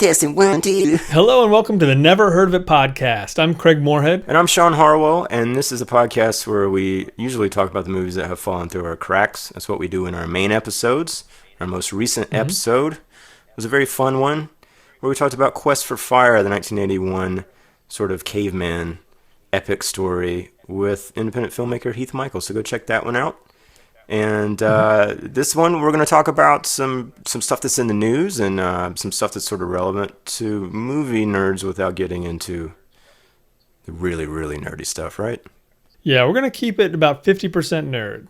testing, 1, 2. Hello and welcome to the Never Heard of It podcast. I'm Craig Moorhead. And I'm Shawn Harwell, and this is a podcast where we usually talk about the movies that have fallen through our cracks. That's what we do in our main episodes. Our most recent episode was a very fun one, where we talked about Quest for Fire, the 1981 sort of caveman epic story with independent filmmaker Heath Michael. So go check that one out. And this one, we're going to talk about some stuff that's in the news and some stuff that's sort of relevant to movie nerds without getting into the really, really nerdy stuff, right? Yeah, we're going to keep it about 50% nerd.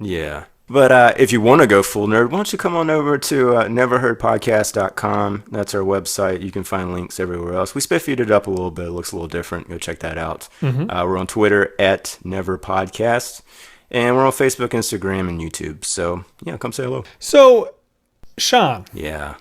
Yeah. But if you want to go full nerd, why don't you come on over to neverheardpodcast.com. That's our website. You can find links everywhere else. We spiffied it up a little bit. It looks a little different. Go check that out. We're on Twitter at neverpodcast. And we're on Facebook, Instagram, and YouTube. So, yeah, come say hello. So, Shawn. Yeah.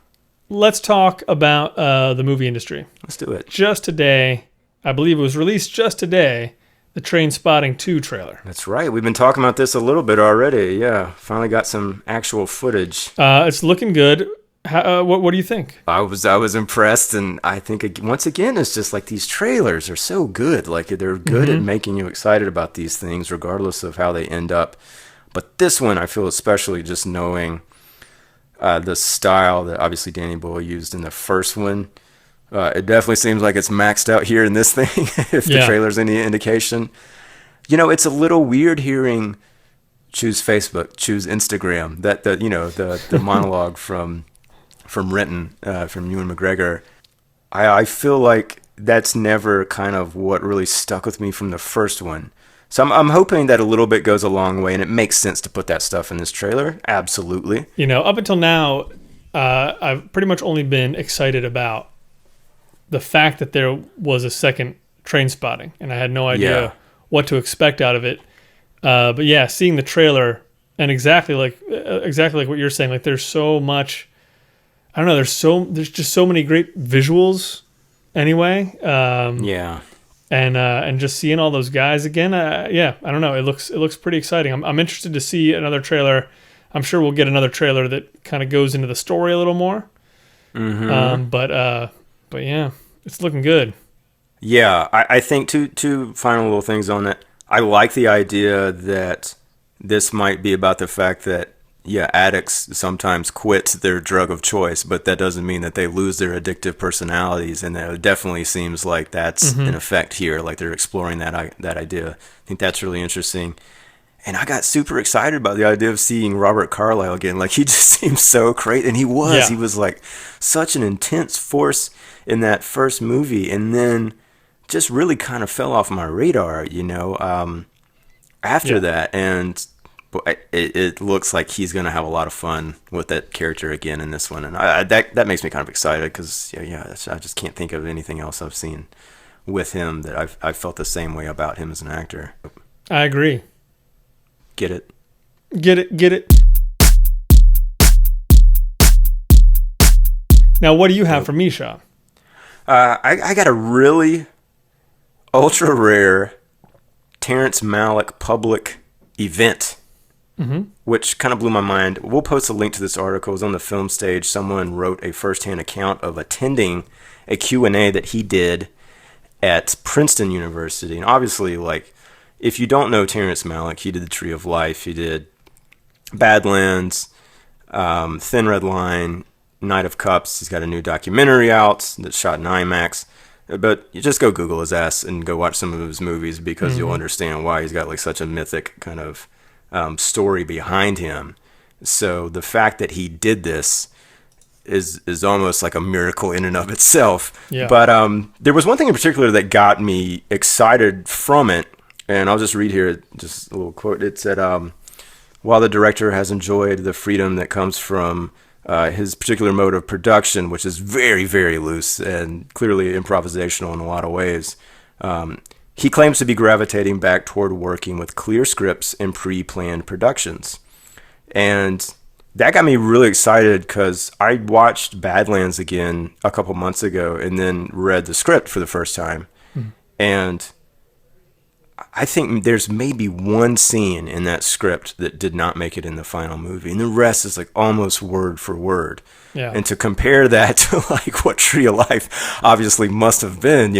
Let's talk about the movie industry. Let's do it. Just today, I believe it was released just today, the Trainspotting 2 trailer. That's right. We've been talking about this a little bit already. Yeah. Finally got some actual footage. It's looking good. What do you think? I was impressed, and I think, once again, it's just like these trailers are so good. Like, they're good at making you excited about these things, regardless of how they end up. But this one, I feel especially just knowing the style that obviously Danny Boyle used in the first one. It definitely seems like it's maxed out here in this thing, if the trailer's any indication. You know, it's a little weird hearing choose Facebook, choose Instagram, the monologue from Renton, from Ewan McGregor. I feel like that's never kind of what really stuck with me from the first one. So I'm hoping that a little bit goes a long way, and it makes sense to put that stuff in this trailer. Absolutely. You know, up until now, I've pretty much only been excited about the fact that there was a second Trainspotting, and I had no idea what to expect out of it. But yeah, seeing the trailer, and exactly like what you're saying, like there's so much. I don't know. There's just so many great visuals. Anyway. And just seeing all those guys again. I don't know. It looks pretty exciting. I'm interested to see another trailer. I'm sure we'll get another trailer that kind of goes into the story a little more. But yeah, it's looking good. Yeah, I think two final little things on that. I like the idea that this might be about the fact that addicts sometimes quit their drug of choice, but that doesn't mean that they lose their addictive personalities, and it definitely seems like that's in effect here, like they're exploring that idea. I think that's really interesting. And I got super excited about the idea of seeing Robert Carlyle again. Like, he just seems so great, and he was like such an intense force in that first movie, and then just really kind of fell off my radar, after that. And it looks like he's going to have a lot of fun with that character again in this one. And that makes me kind of excited because, I just can't think of anything else I've seen with him that I've felt the same way about him as an actor. I agree. Get it. Now, what do you have for me, Shawn? I got a really ultra rare Terrence Malick public event. Which kind of blew my mind. We'll post a link to this article. It was on the film stage. Someone wrote a firsthand account of attending a Q&A that he did at Princeton University. And obviously, like, if you don't know Terrence Malick, he did The Tree of Life. He did Badlands, Thin Red Line, Knight of Cups. He's got a new documentary out that's shot in IMAX. But you just go Google his ass and go watch some of his movies because you'll understand why he's got like such a mythic kind of story behind him. So the fact that he did this is almost like a miracle in and of itself. Yeah. But there was one thing in particular that got me excited from it, and I'll just read here just a little quote. It said, while the director has enjoyed the freedom that comes from his particular mode of production, which is very, very loose and clearly improvisational in a lot of ways, he claims to be gravitating back toward working with clear scripts and pre-planned productions. And that got me really excited because I watched Badlands again a couple months ago and then read the script for the first time. And I think there's maybe one scene in that script that did not make it in the final movie, and the rest is like almost word for word. Yeah. And to compare that to like what Tree of Life obviously must have been,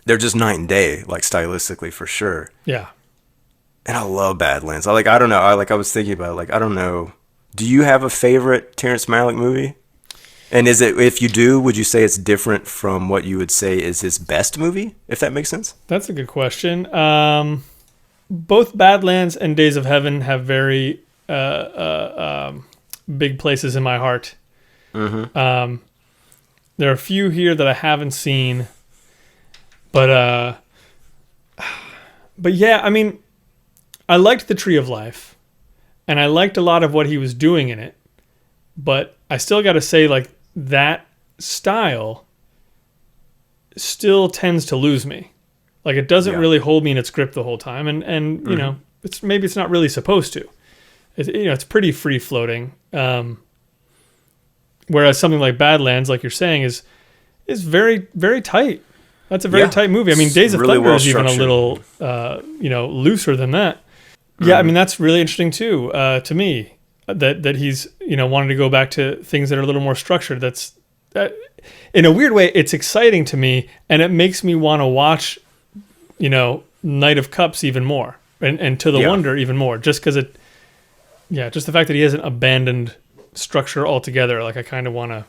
they're just night and day, like stylistically for sure. Yeah. And I love Badlands. I don't know. I was thinking about it, like, I don't know. Do you have a favorite Terrence Malick movie? And if you do, would you say it's different from what you would say is his best movie, if that makes sense? That's a good question. Both Badlands and Days of Heaven have very big places in my heart. Mm-hmm. There are a few here that I haven't seen, but yeah, I mean, I liked The Tree of Life, and I liked a lot of what he was doing in it, but I still got to say, like, that style still tends to lose me. Like, it doesn't really hold me in its grip the whole time, and mm-hmm. you know, maybe it's not really supposed to. It's pretty free floating. Whereas something like Badlands, like you're saying, is very, very tight. That's a very tight movie. I mean, Days of Thunder is even a little looser than that. Mm-hmm. Yeah, I mean, that's really interesting too, to me. That he's wanting to go back to things that are a little more structured. That in a weird way, it's exciting to me, and it makes me want to watch, Knight of Cups even more, and To the Wonder even more, just because just the fact that he hasn't abandoned structure altogether. Like, I kind of want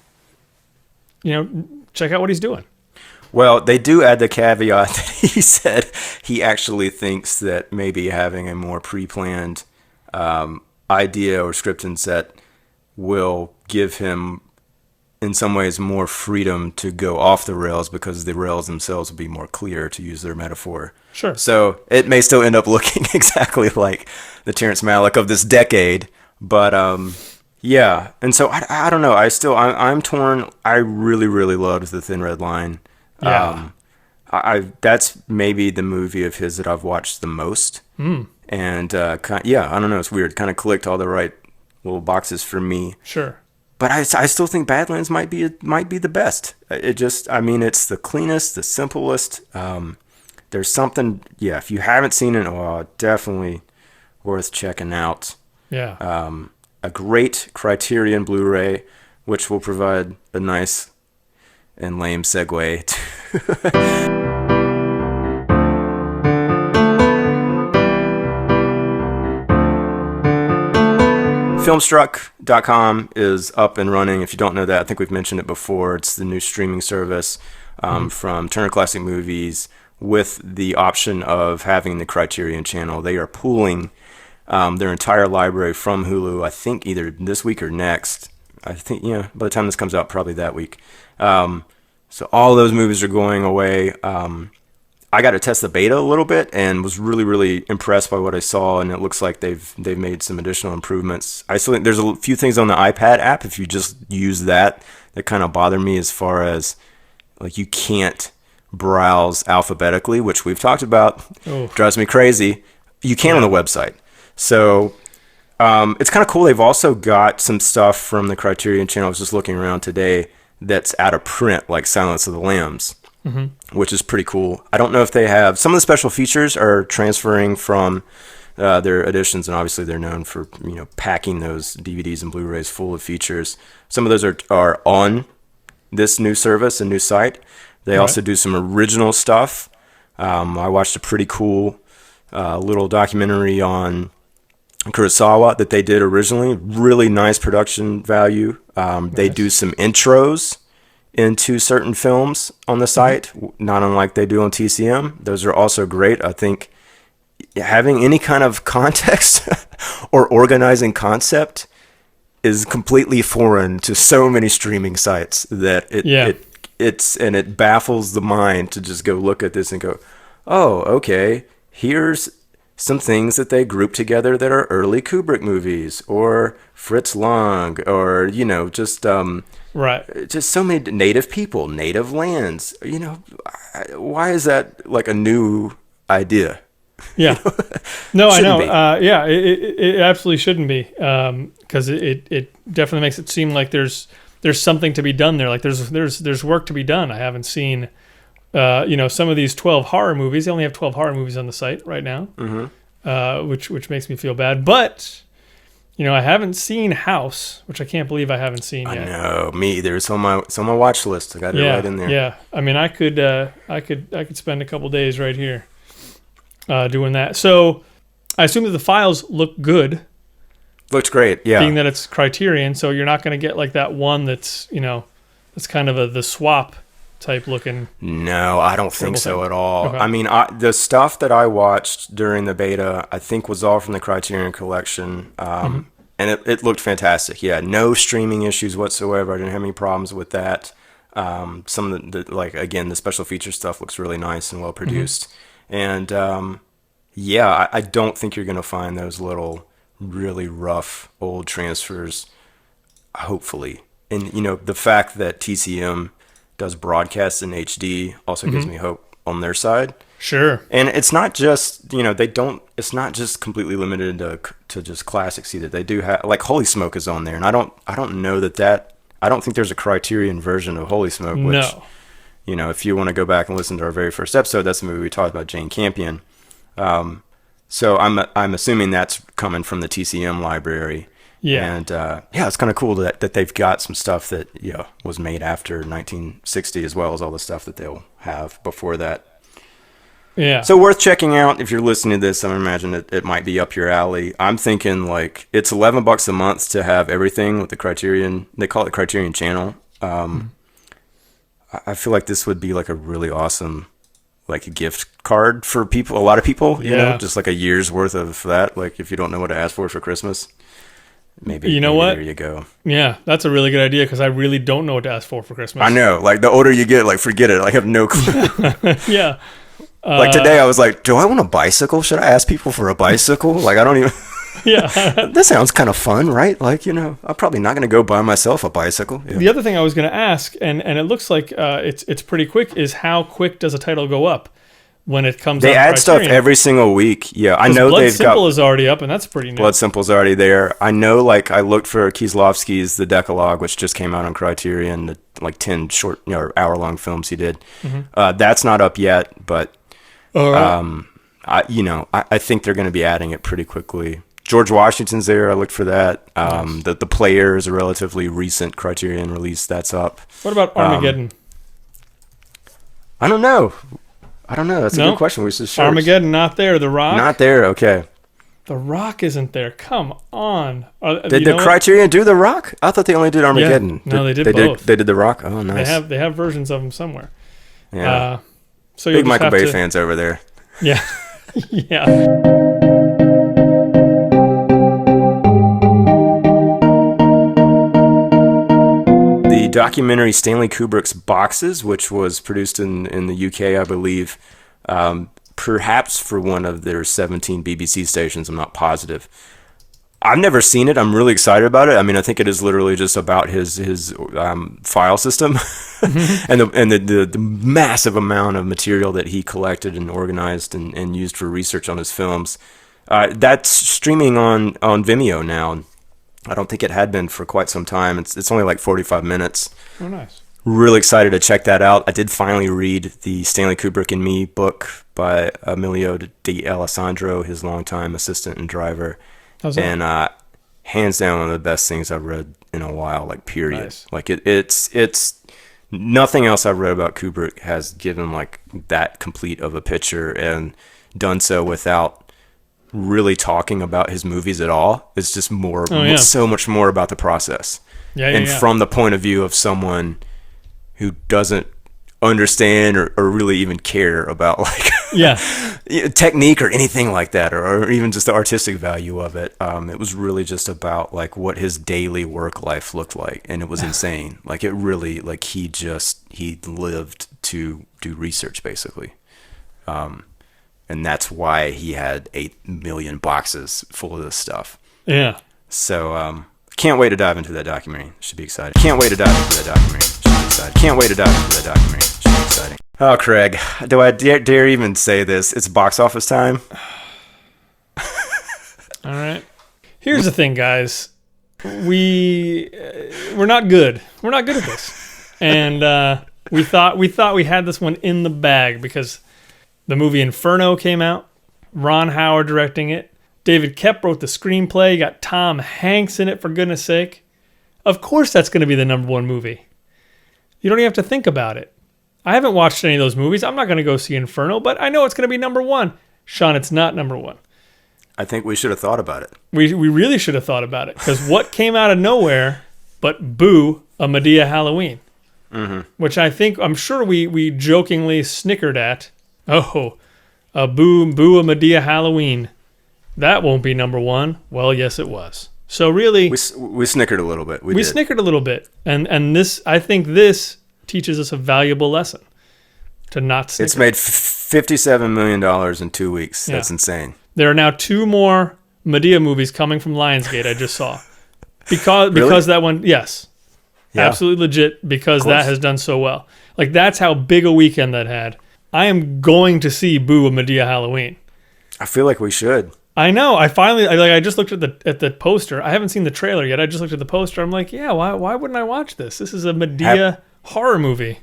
to, check out what he's doing. Well, they do add the caveat that he said he actually thinks that maybe having a more pre-planned idea or script and set will give him in some ways more freedom to go off the rails, because the rails themselves will be more clear, to use their metaphor. Sure. So it may still end up looking exactly like the Terrence Malick of this decade, but yeah. And so I don't know. I'm torn. I really, really loved The Thin Red Line. Yeah. That's maybe the movie of his that I've watched the most. And I don't know, it's weird. Kind of clicked all the right little boxes for me. Sure. But I still think Badlands might be the best. It's the cleanest, the simplest. There's something, if you haven't seen it, definitely worth checking out. Yeah. A great Criterion Blu-ray, which will provide a nice and lame segue to Filmstruck.com is up and running. If you don't know that, I think we've mentioned it before. It's the new streaming service from Turner Classic Movies, with the option of having the Criterion channel. They are pooling their entire library from Hulu, I think either this week or next. I think, by the time this comes out, probably that week. So all those movies are going away. I got to test the beta a little bit and was really, really impressed by what I saw, and it looks like they've made some additional improvements. I still think there's a few things on the iPad app, if you just use that kind of bother me, as far as, like, you can't browse alphabetically, which we've talked about. Oh. Drives me crazy. You can on the website. So it's kind of cool. They've also got some stuff from the Criterion channel. I was just looking around today that's out of print, like Silence of the Lambs. Mm-hmm. Which is pretty cool. I don't know if they have... Some of the special features are transferring from their editions, and obviously they're known for packing those DVDs and Blu-rays full of features. Some of those are on this new service and new site. They also do some original stuff. I watched a pretty cool little documentary on Kurosawa that they did originally. Really nice production value. They do some intros into certain films on the site, not unlike they do on TCM. Those are also great. I think having any kind of context or organizing concept is completely foreign to so many streaming sites that it baffles the mind to just go look at this and go, oh, okay, here's some things that they group together that are early Kubrick movies, or Fritz Lang, or just just so many native people, native lands. Why is that like a new idea? Yeah, no, I know. It absolutely shouldn't be, because it definitely makes it seem like there's something to be done there. Like there's work to be done. I haven't seen some of these 12 horror movies. They only have 12 horror movies on the site right now, which makes me feel bad. But I haven't seen House, which I can't believe I haven't seen yet. I know, me either. It's on my watch list. I got it right in there. Yeah. I mean, I could spend a couple days right here doing that. So I assume that the files look good. Looks great, yeah. Being that it's Criterion, so you're not going to get like that one that's that's kind of the swap type looking. No, I don't think so at all. Okay. I mean, the stuff that I watched during the beta, I think was all from the Criterion Collection, and it looked fantastic. Yeah, no streaming issues whatsoever. I didn't have any problems with that. Some of the special feature stuff looks really nice and well produced. And I don't think you're going to find those little really rough old transfers, hopefully. And the fact that TCM does broadcast in HD also gives me hope on their side. Sure. And it's not just it's not just completely limited to just classics either. They do have, like, Holy Smoke is on there, and I don't know that I don't think there's a Criterion version of Holy Smoke, which if you want to go back and listen to our very first episode, that's the movie we talked about, Jane Campion. So I'm assuming that's coming from the TCM library. Yeah. And it's kind of cool that they've got some stuff that was made after 1960, as well as all the stuff that they'll have before that. Yeah. So worth checking out if you're listening to this. I imagine it might be up your alley. I'm thinking like it's $11 a month to have everything with the Criterion. They call it the Criterion Channel. I feel like this would be like a really awesome like a gift card for people, a lot of people, just like a year's worth of that. Like if you don't know what to ask for Christmas, maybe what? There you go. Yeah, that's a really good idea because I really don't know what to ask for Christmas. I know, like the older you get, like forget it. I have no clue. Yeah. Like today I was like, do I want a bicycle? Should I ask people for a bicycle? Like I don't even. Yeah. This sounds kind of fun, right? Like, I'm probably not going to go buy myself a bicycle. Yeah. The other thing I was going to ask, and it looks like it's pretty quick, is how quick does a title go up when it comes out? They add stuff every single week. Yeah, I know Blood Simple is already up, and that's pretty new. Blood Simple's already there. I know, like, I looked for Kieslowski's The Decalogue, which just came out on Criterion, the, like, 10 short, hour-long films he did. That's not up yet, but, I think they're going to be adding it pretty quickly. George Washington's there. I looked for that. Nice. The Player is a relatively recent Criterion release. That's up. What about Armageddon? I don't know. That's a good question. We should search. Armageddon not there. The Rock not there. Okay. The Rock isn't there. Come on. Did the Criterion do The Rock? I thought they only did Armageddon. Yeah. No, they did both. They did The Rock. Oh, nice. They have versions of them somewhere. Yeah. So big Michael Bay fans over there. Yeah. Yeah. The documentary Stanley Kubrick's Boxes, which was produced in the UK, I believe, perhaps for one of their 17 BBC stations. I'm not positive. I've never seen it. I'm really excited about it. I mean, I think it is literally just about his file system and the massive amount of material that he collected and organized and used for research on his films. That's streaming on Vimeo now. I don't think it had been for quite some time. It's only like 45 minutes. Oh, nice. Really excited to check that out. I did finally read the Stanley Kubrick and Me book by Emilio de Alessandro, his longtime assistant and driver. How's that? And hands down one of the best things I've read in a while, like period. Nice. Like it's nothing else I've read about Kubrick has given like that complete of a picture and done so without really talking about his movies at all. It's just so much more about the process. From the point of view of someone who doesn't understand or really even care about like technique or anything like that, or even just the artistic value of it. It was really just about like what his daily work life looked like, and it was insane. Like it really, like he lived to do research basically. And that's why he had 8 million boxes full of this stuff. Yeah. So, can't wait to dive into that documentary. Should be exciting. Can't wait to dive into that documentary. Should be exciting. Can't wait to dive into that documentary. Should be exciting. Oh, Craig, do I dare even say this? It's box office time. All right. Here's the thing, guys. We're not good. We're not good at this. And We thought we had this one in the bag because the movie Inferno came out. Ron Howard directing it. David Koepp wrote the screenplay. You got Tom Hanks in it, for goodness sake. Of course that's going to be the number one movie. You don't even have to think about it. I haven't watched any of those movies. I'm not going to go see Inferno, but I know it's going to be number one. Shawn, it's not number one. I think we should have thought about it. We really should have thought about it, because what came out of nowhere but Boo, a Medea Halloween, which I'm sure we jokingly snickered at. Oh, a Boo, a Medea Halloween. That won't be number one. Well, yes, it was. So really, we snickered a little bit. We did. Snickered a little bit, and this, I think this teaches us a valuable lesson to not snicker. It's made $57 million in 2 weeks. That's insane. There are now 2 more Medea movies coming from Lionsgate. I just saw because that one, yes, absolutely legit, because that has done so well. Like, that's how big a weekend that had. I am going to see Boo, a Medea Halloween. I feel like we should. I know. I just looked at the poster. I haven't seen the trailer yet. I just looked at the poster. I'm like, yeah, why wouldn't I watch this? This is a Medea horror movie.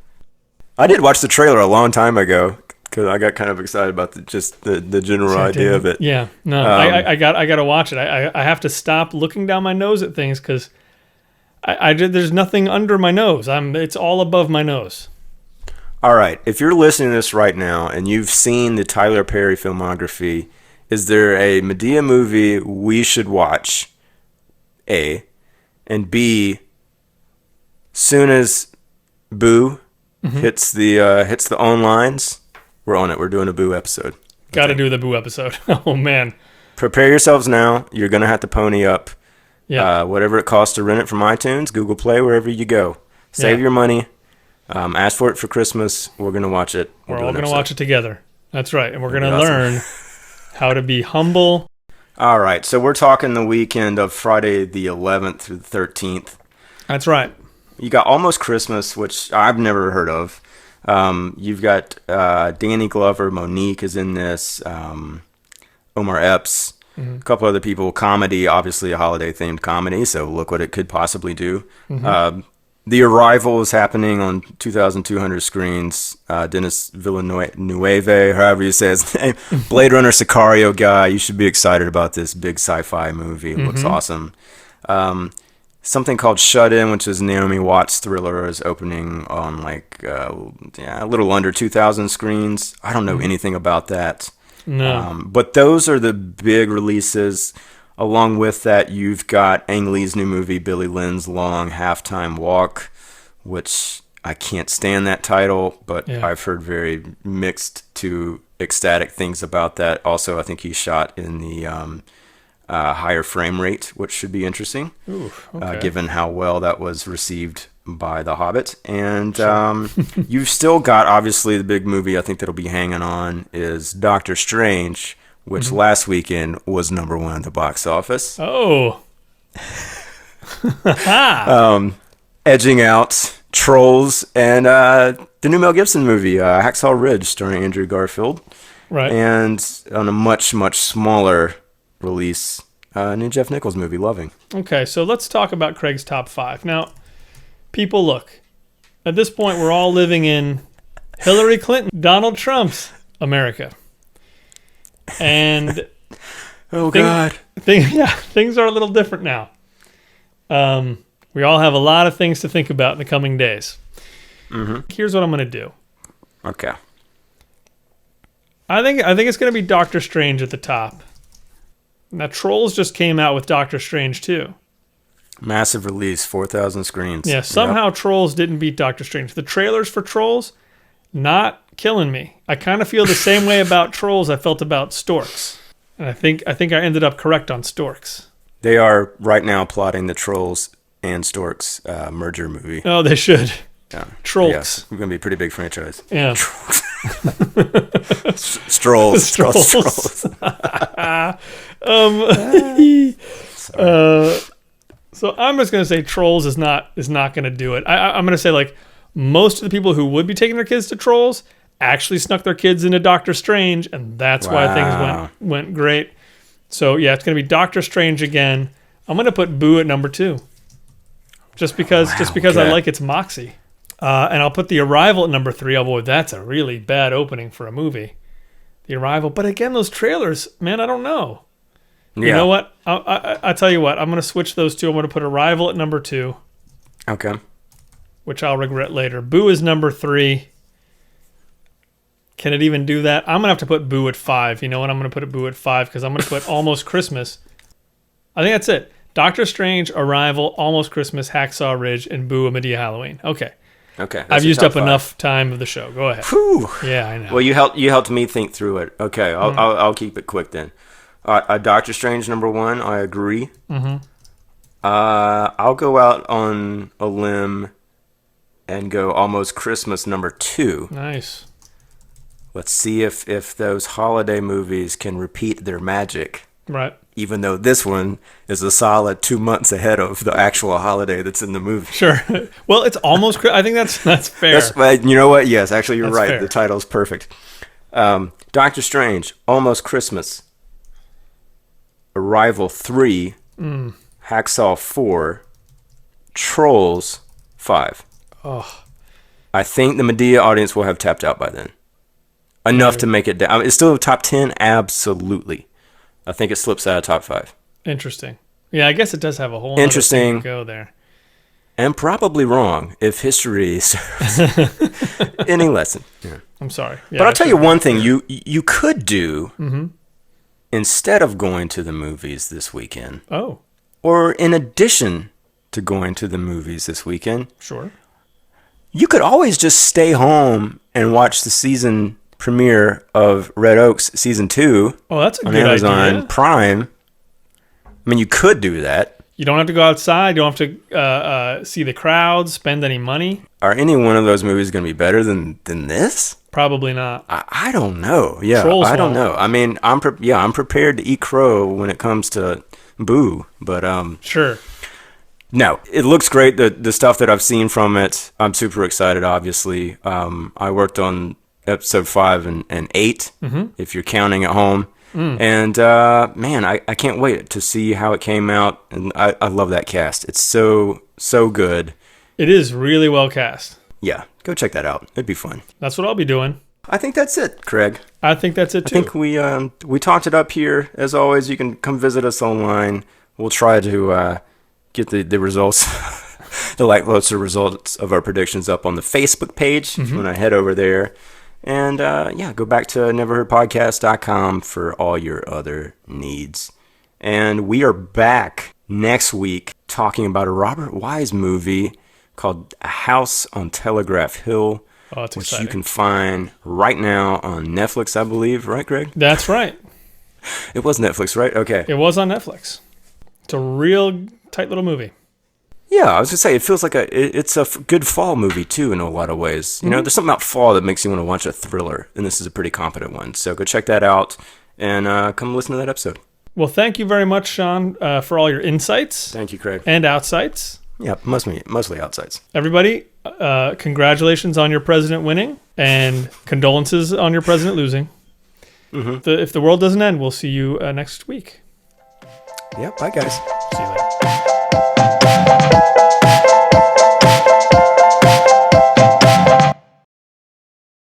I did watch the trailer a long time ago because I got kind of excited about the general idea of it. Yeah, no, I got to watch it. I have to stop looking down my nose at things because there's nothing under my nose. It's all above my nose. All right, if you're listening to this right now and you've seen the Tyler Perry filmography, is there a Medea movie we should watch? A, and B, soon as Boo hits the onlines, we're on it. We're doing a Boo episode. Got to do the Boo episode. Oh man! Prepare yourselves now. You're gonna have to pony up. Yeah. Whatever it costs to rent it from iTunes, Google Play, wherever you go. Save your money. Ask for it for Christmas. We're gonna watch it. We're all gonna watch it together. That's right, and we're gonna learn how to be humble. All right, so we're talking the weekend of Friday the 11th through the 13th. That's right. You got Almost Christmas, which I've never heard of. You've got Danny Glover, Monique is in this, Omar Epps, a couple other people. Comedy, obviously a holiday-themed comedy, so look what it could possibly do. The Arrival is happening on 2,200 screens. Dennis Villeneuve, however you say his name, Blade Runner Sicario guy. You should be excited about this big sci-fi movie. It looks awesome. Something called Shut In, which is Naomi Watts' thriller, is opening on a little under 2,000 screens. I don't know anything about that. No. But those are the big releases. Along with that, you've got Ang Lee's new movie, Billy Lynn's Long Halftime Walk, which I can't stand that title, but I've heard very mixed to ecstatic things about that. Also, I think he shot in the higher frame rate, which should be interesting, given how well that was received by The Hobbit. And you've still got, obviously, the big movie I think that'll be hanging on is Doctor Strange, which last weekend was number one at the box office. Oh. Edging out Trolls and the new Mel Gibson movie, Hacksaw Ridge, starring Andrew Garfield. Right. And on a much, much smaller release, new Jeff Nichols movie, Loving. Okay, so let's talk about Craig's top 5. Now, people, look. At this point, we're all living in Hillary Clinton, Donald Trump's America. And God, things are a little different now. We all have a lot of things to think about in the coming days. Here's what I'm going to do. Okay. I think it's going to be Doctor Strange at the top. Now, Trolls just came out with Doctor Strange too. Massive release, 4,000 screens. Yeah, somehow Trolls didn't beat Doctor Strange. The trailers for Trolls, not killing me. I kind of feel the same way about Trolls I felt about Storks. And I think I ended up correct on Storks. They are right now plotting the Trolls and Storks merger movie. Oh, they should. Yeah. Trolls. Yes, it's going to be a pretty big franchise. Yeah. Strolls. Strolls. So I'm just going to say Trolls is not going to do it. I'm going to say, like, most of the people who would be taking their kids to Trolls actually snuck their kids into Doctor Strange, and that's why things went great. So yeah, it's going to be Doctor Strange again. I'm going to put Boo at number 2, just because I like its moxie. And I'll put The Arrival at number 3. Oh boy, that's a really bad opening for a movie. The Arrival. But again, those trailers, man, I don't know. Yeah. You know what? I'll tell you what. I'm going to switch those two. I'm going to put Arrival at number 2. Okay. Which I'll regret later. Boo is number 3. Can it even do that? I'm going to have to put Boo at 5. You know what? I'm going to put Boo at 5 because I'm going to put Almost Christmas. I think that's it. Doctor Strange, Arrival, Almost Christmas, Hacksaw Ridge, and Boo, A Medea Halloween. Okay. I've used up enough time of the show. Go ahead. Whew. Yeah, I know. Well, you helped me think through it. Okay, I'll keep it quick then. Doctor Strange number 1. I agree. Mm-hmm. I'll go out on a limb and go Almost Christmas number 2. Nice. Let's see if those holiday movies can repeat their magic. Right. Even though this one is a solid 2 months ahead of the actual holiday that's in the movie. Sure. Well, it's almost. I think that's fair. You know what? Yes, actually, you're right. Fair. The title's perfect. Doctor Strange, Almost Christmas. Arrival 3. Hacksaw 4. Trolls 5. Oh. I think the Medea audience will have tapped out by then. Enough to make it down. It's still top 10, absolutely. I think it slips out of top 5. Interesting. Yeah, I guess it does have a whole interesting to go there. And probably wrong if history serves any lesson. Yeah. I'm sorry. Yeah, but I'll tell you one thing you could do instead of going to the movies this weekend. Oh. Or in addition to going to the movies this weekend. Sure. You could always just stay home and watch the season premiere of Red Oaks season 2 that's a on good Amazon idea. Prime. I mean, you could do that. You don't have to go outside. You don't have to see the crowds, spend any money. Are any one of those movies going to be better than this? Probably not. I don't know. Yeah, Trolls I don't won't. know. I mean, I'm prepared to eat crow when it comes to Boo, but Sure. No, it looks great. The stuff that I've seen from it, I'm super excited. Obviously, I worked on episode 5 and 8, if you're counting at home. And man, I can't wait to see how it came out. And I love that cast. It's so good. It is really well cast. Yeah, go check that out. It'd be fun. That's what I'll be doing. I think that's it, Craig. I think that's it too. I think we talked it up here. As always, you can come visit us online. We'll try to get the results, the lackluster results of our predictions up on the Facebook page when I head over there. And go back to neverheardpodcast.com for all your other needs. And we are back next week talking about a Robert Wise movie called A House on Telegraph Hill, that's which exciting. you can find right now on Netflix, I believe. Right, Greg? That's right. It was Netflix, right? Okay. It was on Netflix. It's a real tight little movie. Yeah, I was going to say, it feels like it's a good fall movie, too, in a lot of ways. You know, there's something about fall that makes you want to watch a thriller, and this is a pretty competent one. So go check that out, and come listen to that episode. Well, thank you very much, Shawn, for all your insights. Thank you, Craig. And outsights. Yeah, mostly outsides. Everybody, congratulations on your president winning, and condolences on your president losing. If the world doesn't end, we'll see you next week. Yeah, bye, guys. See you later.